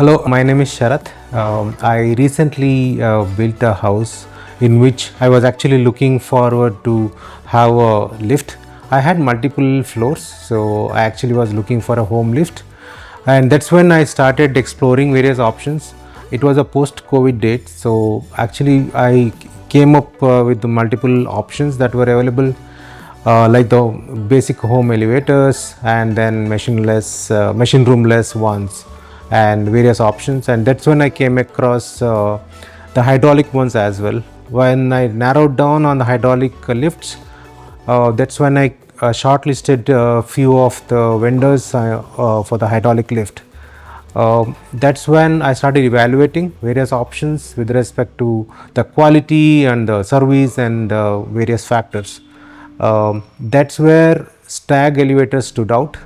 Hello, my name is Sharath. I recently built a house in which I was actually looking forward to have a lift. I had multiple floors, so I actually was looking for a home lift, and that's when I started exploring various options. It was a post-COVID date, so actually I came up with the multiple options that were available, like the basic home elevators and then machine roomless ones and various options. And that's when I came across the hydraulic ones as well. When I narrowed down on the hydraulic lifts, that's when I shortlisted a few of the vendors for the hydraulic lift. That's when I started evaluating various options with respect to the quality and the service and various factors. That's where Stag Elevators stood out.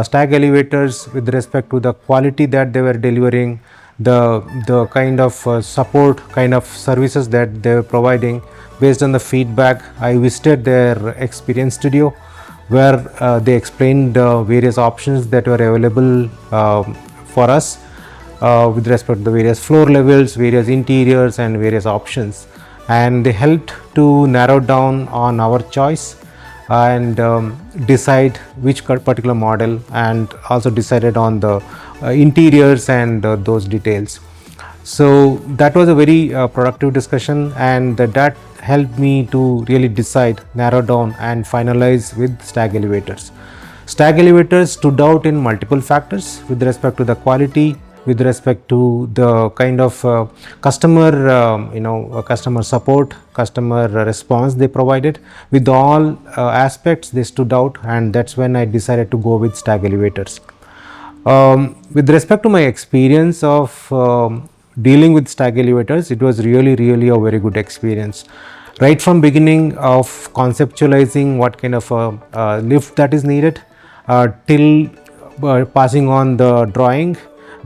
Stag Elevators, with respect to the quality that they were delivering, the kind of support, kind of services that they were providing. Based on the feedback, I visited their experience studio, where they explained various options that were available for us with respect to the various floor levels, various interiors and various options, and they helped to narrow down on our choice and decide which particular model, and also decided on the interiors and those details. So that was a very productive discussion, and that helped me to really decide, narrow down and finalize with Stag Elevators. Stag Elevators stood out in multiple factors with respect to the quality, with respect to the kind of customer support, customer response they provided. With all aspects, they stood out, and that's when I decided to go with Stag Elevators. With respect to my experience of dealing with Stag Elevators, it was really a very good experience. Right from beginning of conceptualizing what kind of a lift that is needed, till passing on the drawing,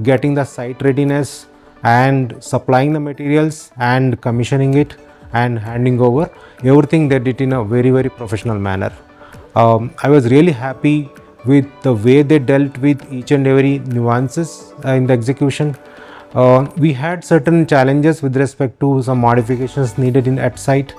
getting the site readiness and supplying the materials and commissioning it and handing over, everything they did in a very professional manner. I was really happy with the way they dealt with each and every nuances in the execution. We had certain challenges with respect to some modifications needed at site,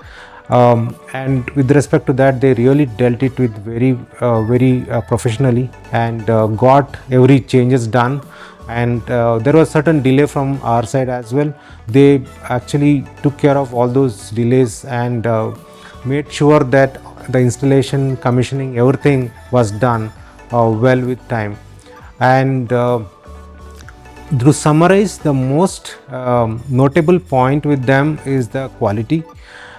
and with respect to that, they really dealt it with very professionally, and got every changes done. And there was certain delay from our side as well. They actually took care of all those delays and made sure that the installation, commissioning, everything was done well with time. And to summarize, the most notable point with them is the quality.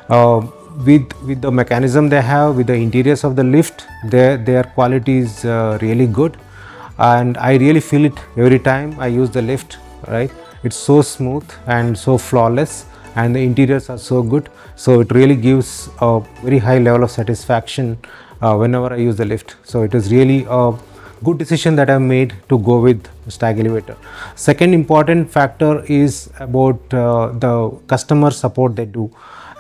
With the mechanism they have, with the interiors of the lift, their quality is really good, and I really feel it every time I use the lift. Right, it's so smooth and so flawless, and the interiors are so good, so it really gives a very high level of satisfaction whenever I use the lift. So it is really a good decision that I made to go with Stag Elevator. Second important factor is about the customer support they do.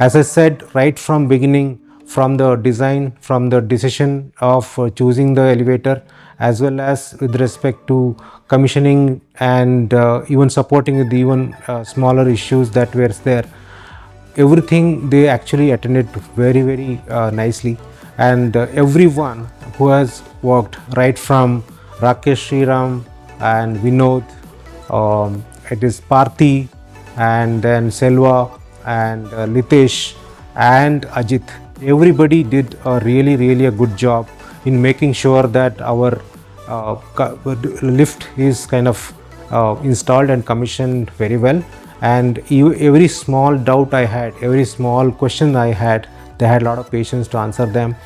As I said, right from beginning, from the design, from the decision of choosing the elevator, as well as with respect to commissioning and even supporting with even smaller issues that were there, everything they actually attended very nicely. And everyone who has worked, right from Rakesh Sriram and Vinod, it is Parthi, and then Selva and Litesh and Ajit, everybody did a really a good job in making sure that our lift is kind of installed and commissioned very well. And every small doubt I had, every small question I had, they had a lot of patience to answer them,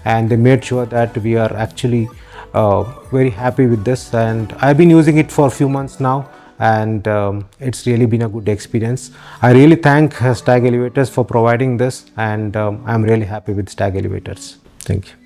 and they made sure that we are actually very happy with this. And I've been using it for a few months now, and it's really been a good experience. I really thank Stag Elevators for providing this, and I'm really happy with Stag Elevators. Thank you.